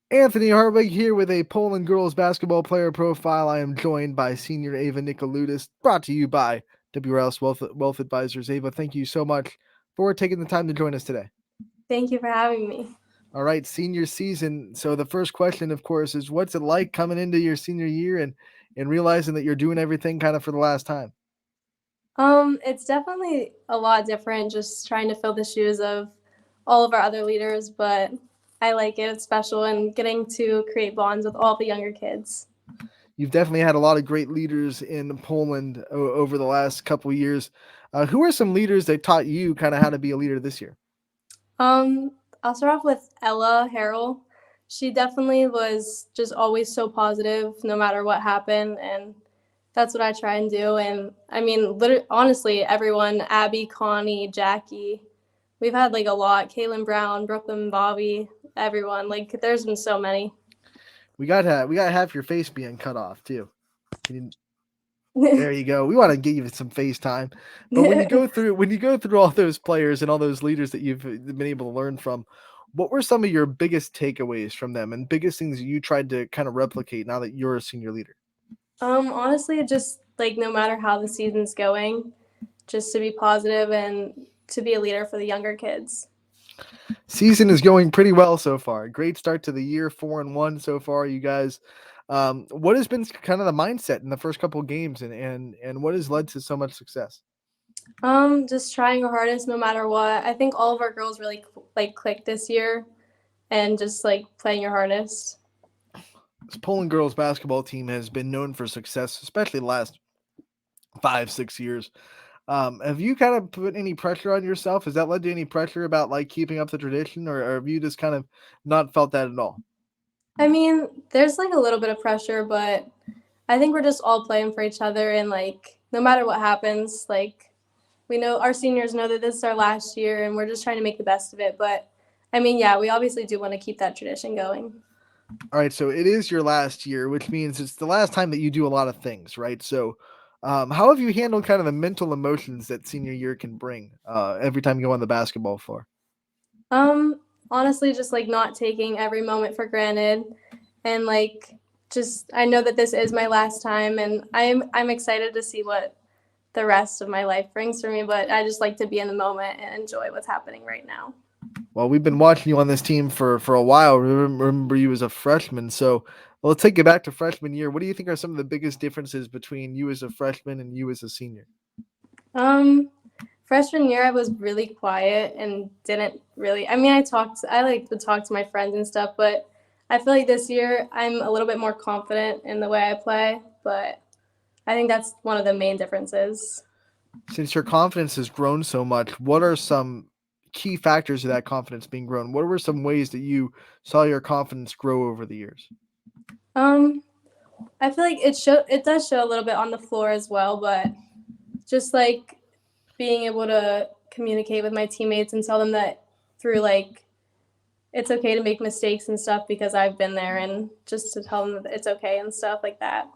Anthony Hartwig here with a Poland girls basketball player profile. I am joined by senior Ava Nikoludis, brought to you by WRS Wealth Advisors. Ava, thank you so much for taking the time to join us today. Thank you for having me. All right, senior season. So the first question, of course, is what's it like coming into your senior year and realizing that you're doing everything kind of for the last time? It's definitely a lot different just trying to fill the shoes of all of our other leaders, but I like it. It's special and getting to create bonds with all the younger kids. You've definitely had a lot of great leaders in Poland over the last couple of years. Who are some leaders that taught you kind of how to be a leader this year? Um, I'll start off with Ella Harrell. She definitely was just always so positive no matter what happened, and that's what I try and do. And I mean, literally, honestly, everyone, Abby, Connie, Jackie, we've had like a lot. Kaylin Brown, Brooklyn Bobby, everyone. Like, there's been so many. We got half your face being cut off too. Can you, there you go. We want to give you some FaceTime. But when you go through all those players and all those leaders that you've been able to learn from, what were some of your biggest takeaways from them and biggest things that you tried to kind of replicate now that you're a senior leader? Honestly, just like no matter how the season's going, just to be positive and to be a leader for the younger kids. Season is going pretty well so far. Great start to the year, 4-1 so far, you guys. What has been kind of the mindset in the first couple of games, and what has led to so much success? Just trying our hardest no matter what. I think all of our girls really like clicked this year, and just like playing your hardest. This Poland girls basketball team has been known for success, especially the last 5, 6 years. Have you kind of put any pressure on yourself? Has that led to any pressure about like keeping up the tradition, or have you just kind of not felt that at all? I mean, there's like a little bit of pressure, but I think we're just all playing for each other, and like no matter what happens, like we know our seniors know that this is our last year, and we're just trying to make the best of it. But I mean, yeah, we obviously do want to keep that tradition going. All right, so it is your last year, which means it's the last time that you do a lot of things, right? So, how have you handled kind of the mental emotions that senior year can bring every time you go on the basketball floor? Honestly, just like not taking every moment for granted, and like just I know that this is my last time, and I'm excited to see what the rest of my life brings for me. But I just like to be in the moment and enjoy what's happening right now. Well, we've been watching you on this team for a while. Remember you as a freshman, so let's take it back to freshman year. What do you think are some of the biggest differences between you as a freshman and you as a senior? Um, Freshman year, I was really quiet and didn't really. I mean, I like to talk to my friends and stuff, but I feel like this year I'm a little bit more confident in the way I play. But I think that's one of the main differences. Since your confidence has grown so much, what are some key factors of that confidence being grown? What were some ways that you saw your confidence grow over the years? Um, I feel like it does show a little bit on the floor as well, but just like being able to communicate with my teammates and tell them that through like it's okay to make mistakes and stuff because I've been there, and just to tell them that it's okay and stuff like that.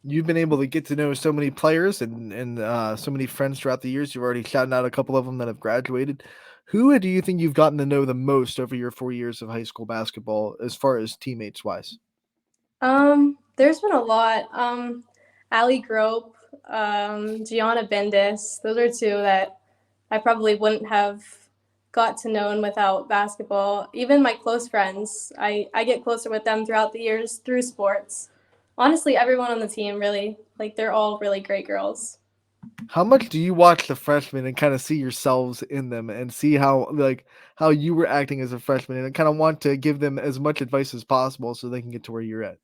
You've been able to get to know so many players and so many friends throughout the years. You've already shouted out a couple of them that have graduated. Who do you think you've gotten to know the most over your 4 years of high school basketball, as far as teammates wise? There's been a lot. Ali Grope, Gianna Bendis. Those are two that I probably wouldn't have got to know without basketball. Even my close friends, I get closer with them throughout the years through sports. Honestly, everyone on the team really like they're all really great girls. How much do you watch the freshmen and kind of see yourselves in them and see how you were acting as a freshman and kind of want to give them as much advice as possible so they can get to where you're at?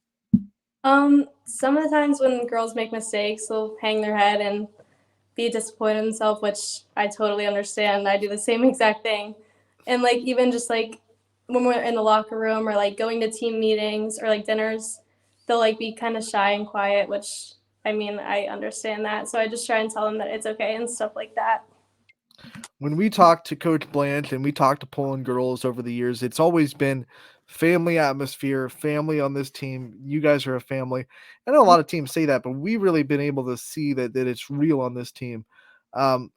Some of the times when girls make mistakes, they'll hang their head and be disappointed in themselves, which I totally understand. I do the same exact thing. And like even just like when we're in the locker room or like going to team meetings or like dinners, they'll like be kind of shy and quiet, which I mean, I understand that. So I just try and tell them that it's okay and stuff like that. When we talk to Coach Blanche and we talk to Poland girls over the years, it's always been family atmosphere, family on this team. You guys are a family. I know a lot of teams say that, but we've really been able to see that it's real on this team. From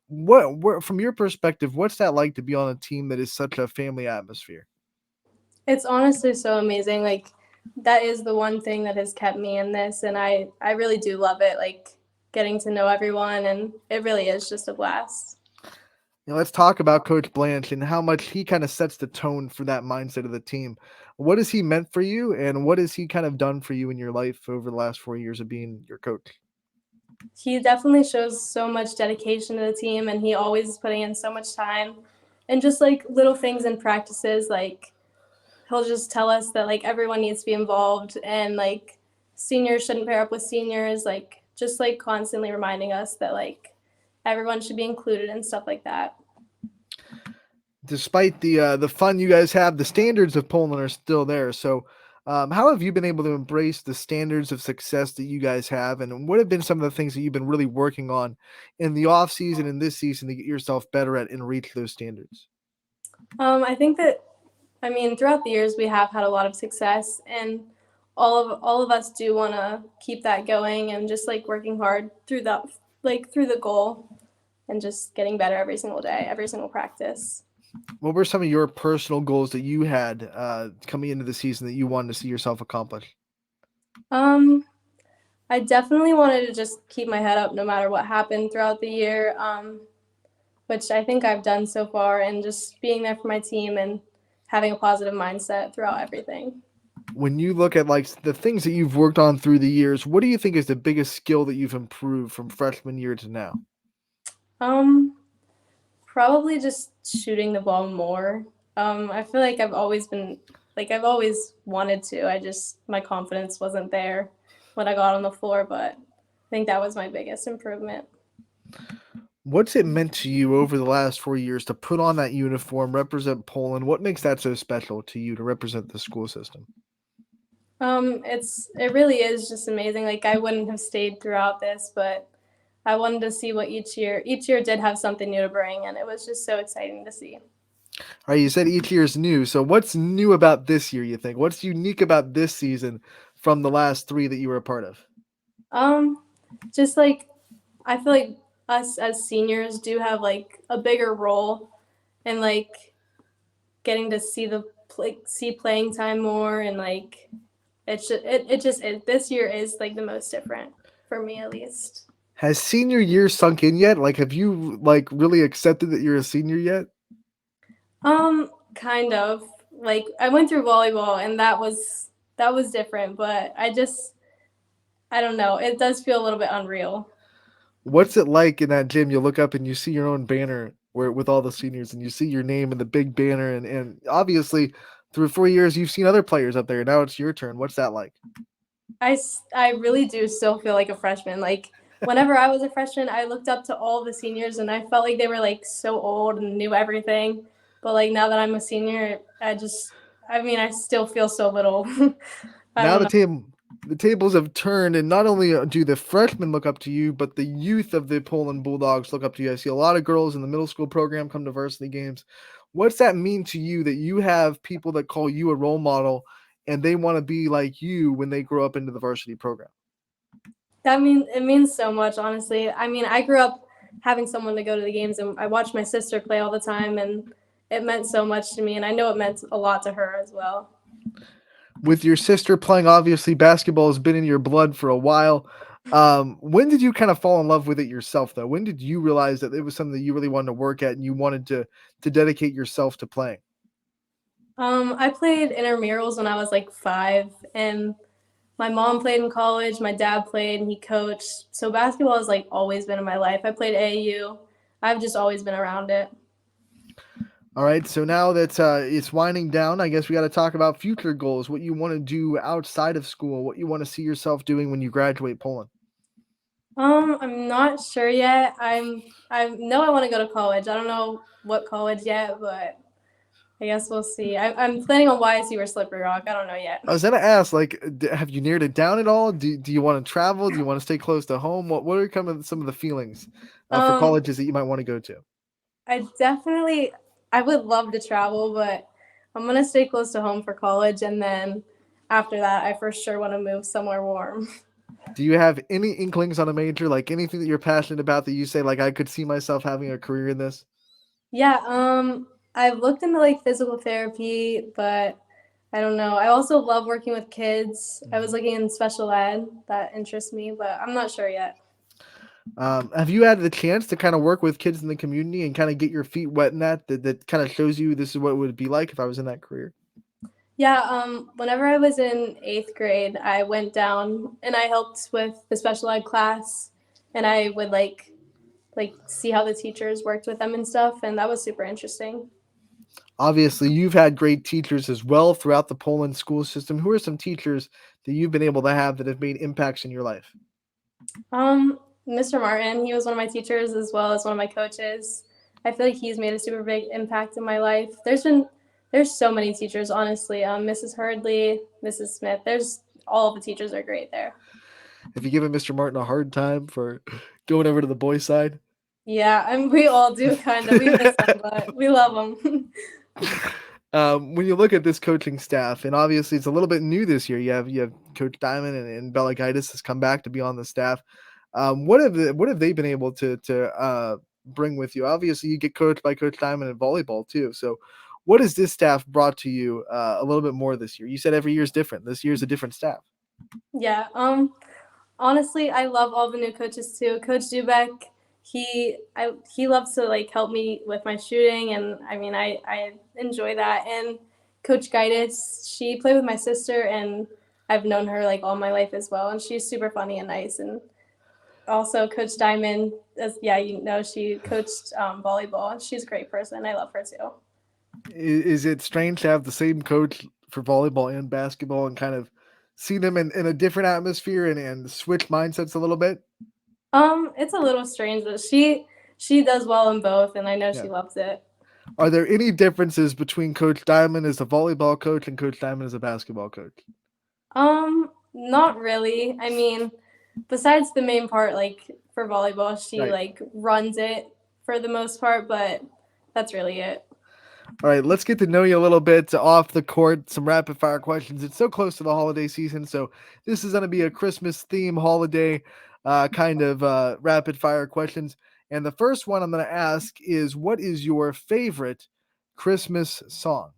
your perspective, what's that like to be on a team that is such a family atmosphere? It's honestly so amazing. Like that is the one thing that has kept me in this, and I really do love it. Like getting to know everyone, and it really is just a blast. Let's talk about Coach Blanche and how much he kind of sets the tone for that mindset of the team. What has he meant for you, and what has he kind of done for you in your life over the last 4 years of being your coach? He definitely shows so much dedication to the team, and he always is putting in so much time, and just like little things in practices, like he'll just tell us that like everyone needs to be involved, and like seniors shouldn't pair up with seniors, like just like constantly reminding us that like everyone should be included and stuff like that. Despite the fun you guys have, the standards of Poland are still there. So, how have you been able to embrace the standards of success that you guys have, and what have been some of the things that you've been really working on in the off season and this season to get yourself better at and reach those standards? I think that I mean throughout the years we have had a lot of success, and all of us do want to keep that going and just like working hard through that, like through the goal, and just getting better every single day, every single practice. What were some of your personal goals that you had coming into the season that you wanted to see yourself accomplish? Um, I definitely wanted to just keep my head up no matter what happened throughout the year, which I think I've done so far, and just being there for my team and having a positive mindset throughout everything. When you look at like the things that you've worked on through the years, what do you think is the biggest skill that you've improved from freshman year to now? Um, Probably just shooting the ball more. I feel like I've always wanted to. I just my confidence wasn't there when I got on the floor, but I think that was my biggest improvement. What's it meant to you over the last 4 years to put on that uniform, represent Poland? What makes that so special to you to represent the school system? It really is just amazing. Like I wouldn't have stayed throughout this, but I wanted to see what each year did have something new to bring, and it was just so exciting to see. All right, you said each year is new. So what's new about this year, you think? What's unique about this season from the last three that you were a part of? Um, just like I feel like us as seniors do have like a bigger role in like getting to see playing time more, and like this year is like the most different for me at least. Has senior year sunk in yet? Like, have you like really accepted that you're a senior yet? Kind of. Like I went through volleyball, and that was different, but I don't know. It does feel a little bit unreal. What's it like in that gym? You look up and you see your own banner where with all the seniors, and you see your name in the big banner, and obviously through 4 years you've seen other players up there. Now it's your turn. What's that like? I really do still feel like a freshman. Like whenever I was a freshman, I looked up to all the seniors, and I felt like they were like so old and knew everything. But like now that I'm a senior, I mean, I still feel so little. I Now don't know. the tables have turned, and not only do the freshmen look up to you, but the youth of the Poland Bulldogs look up to you. I see a lot of girls in the middle school program come to varsity games. What's that mean to you that you have people that call you a role model and they want to be like you when they grow up into the varsity program? It means so much, honestly. I mean, I grew up having someone to go to the games, and I watched my sister play all the time, and it meant so much to me, and I know it meant a lot to her as well. With your sister playing, obviously basketball has been in your blood for a while. When did you kind of fall in love with it yourself, though? When did you realize that it was something that you really wanted to work at and you wanted to dedicate yourself to playing? I played intramurals when I was like 5, and my mom played in college, my dad played, and he coached. So basketball has like always been in my life. I played AAU. I've just always been around it. All right, so now that it's winding down, I guess we got to talk about future goals, what you want to do outside of school, what you want to see yourself doing when you graduate Poland. I'm not sure yet. I know I want to go to college. I don't know what college yet, but I guess we'll see. I'm planning on YSU or Slippery Rock. I don't know yet. I was gonna ask, like, have you narrowed it down at all? Do you want to travel? Do you want to stay close to home? What are some of the feelings for Um, colleges that you might want to go to? I would love to travel, but I'm gonna stay close to home for college, and then after that, I for sure want to move somewhere warm. Do you have any inklings on a major, like anything that you're passionate about that you say, like, I could see myself having a career in this? Yeah, I've looked into like physical therapy, but I don't know. I also love working with kids. I was looking in special ed. That interests me, but I'm not sure yet. Have you had the chance to kind of work with kids in the community and kind of get your feet wet in that kind of shows you this is what it would be like if I was in that career? Yeah, whenever I was in 8th grade, I went down and I helped with the special ed class, and I would like see how the teachers worked with them and stuff, and that was super interesting. Obviously, you've had great teachers as well throughout the Poland school system. Who are some teachers that you've been able to have that have made impacts in your life? Mr. Martin, he was one of my teachers as well as one of my coaches. I feel like he's made a super big impact in my life. There's so many teachers, honestly. Mrs. Hurdley, Mrs. Smith. There's all of the teachers are great there. Have you given Mr. Martin a hard time for going over to the boys' side? Yeah, and we all do kind of. We miss them, but we love them. When you look at this coaching staff, and obviously it's a little bit new this year, you have Coach Diamond and Belakaitis has come back to be on the staff. What have they been able to bring with you? Obviously, you get coached by Coach Diamond in volleyball too. So, what has this staff brought to you a little bit more this year? You said every year is different. This year's a different staff. Yeah. Honestly, I love all the new coaches too. Coach Dubek, he loves to like help me with my shooting, and I mean I enjoy that. And Coach Gaitis, she played with my sister, and I've known her like all my life as well, and she's super funny and nice. And also Coach Diamond, yeah, you know, she coached volleyball, and she's a great person. I love her too. Is it strange to have the same coach for volleyball and basketball and kind of see them in a different atmosphere and switch mindsets a little bit? It's a little strange, but she does well in both, and I know Yeah. she loves it. Are there any differences between Coach Diamond as a volleyball coach and Coach Diamond as a basketball coach? Not really. I mean, besides the main part, like for volleyball, she Right. like runs it for the most part, but that's really it. All right, let's get to know you a little bit off the court, some rapid fire questions. It's so close to the holiday season, so this is going to be a Christmas theme holiday kind of rapid fire questions. And the first one I'm going to ask is, what is your favorite Christmas song?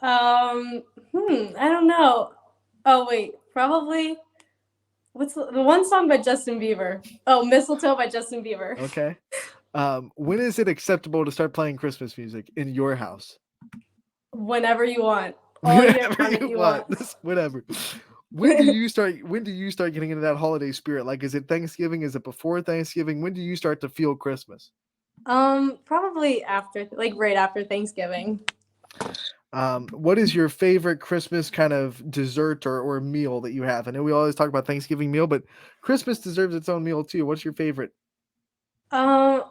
I don't know. Oh wait, probably what's the one song by Justin Bieber? Oh, Mistletoe by Justin Bieber. Okay. When is it acceptable to start playing Christmas music in your house? Whenever you want. All year Whenever round if you want. Whatever. When do you start getting into that holiday spirit? Like, is it Thanksgiving? Is it before Thanksgiving? When do you start to feel Christmas? Probably after, like right after Thanksgiving. What is your favorite Christmas kind of dessert or meal that you have? I know we always talk about Thanksgiving meal, but Christmas deserves its own meal too. What's your favorite? I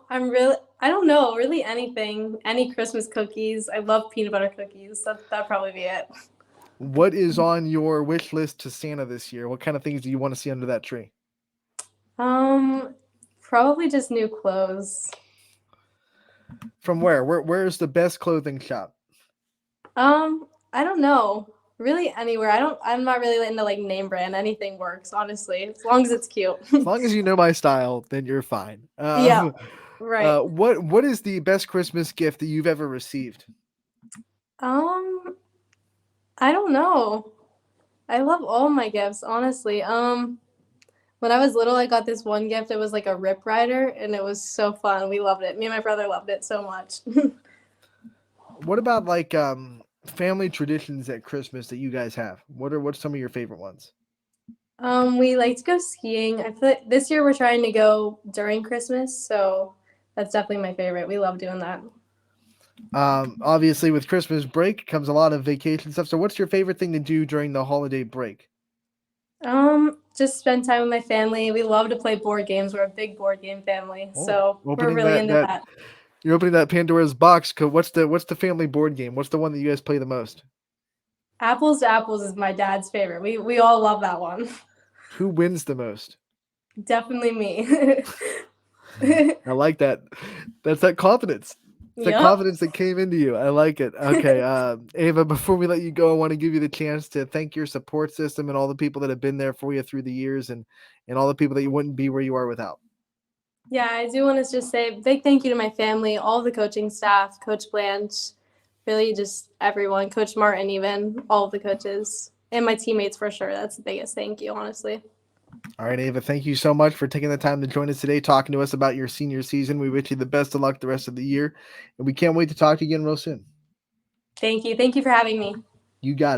don't know, really anything, any Christmas cookies. I love peanut butter cookies. That'd probably be it. What is on your wish list to Santa this year? What kind of things do you want to see under that tree? Um, Probably just new clothes. From where? Where's the best clothing shop? I don't know. Really anywhere. I'm not really into like name brand. Anything works, honestly, as long as it's cute. As long as you know my style, then you're fine. Yeah, right. What is the best Christmas gift that you've ever received? Um, I don't know. I love all my gifts, honestly. When I was little, I got this one gift. It was like a Rip Rider, and it was so fun. We loved it. Me and my brother loved it so much. What about like family traditions at Christmas that you guys have? What's some of your favorite ones? We like to go skiing. I feel like this year we're trying to go during Christmas, so that's definitely my favorite. We love doing that. Obviously with Christmas break comes a lot of vacation stuff. So what's your favorite thing to do during the holiday break? Just spend time with my family. We love to play board games. We're a big board game family, Oh, so we're opening really that into that that. you're opening that Pandora's box. What's the family board game? What's the one that you guys play the most? Apples to Apples is my dad's favorite. We all love that one. Who wins the most? Definitely me. I like that. That's that confidence. It's the Yep. confidence that came into you. I like it. Okay, Ava, before we let you go, I want to give you the chance to thank your support system and all the people that have been there for you through the years and all the people that you wouldn't be where you are without. Yeah, I do want to just say a big thank you to my family, all the coaching staff, Coach Blanche, really just everyone, Coach Martin, even all of the coaches, and my teammates for sure. That's the biggest thank you, honestly. All right, Ava, thank you so much for taking the time to join us today, talking to us about your senior season. We wish you the best of luck the rest of the year, and we can't wait to talk to you again real soon. Thank you. Thank you for having me. You got it.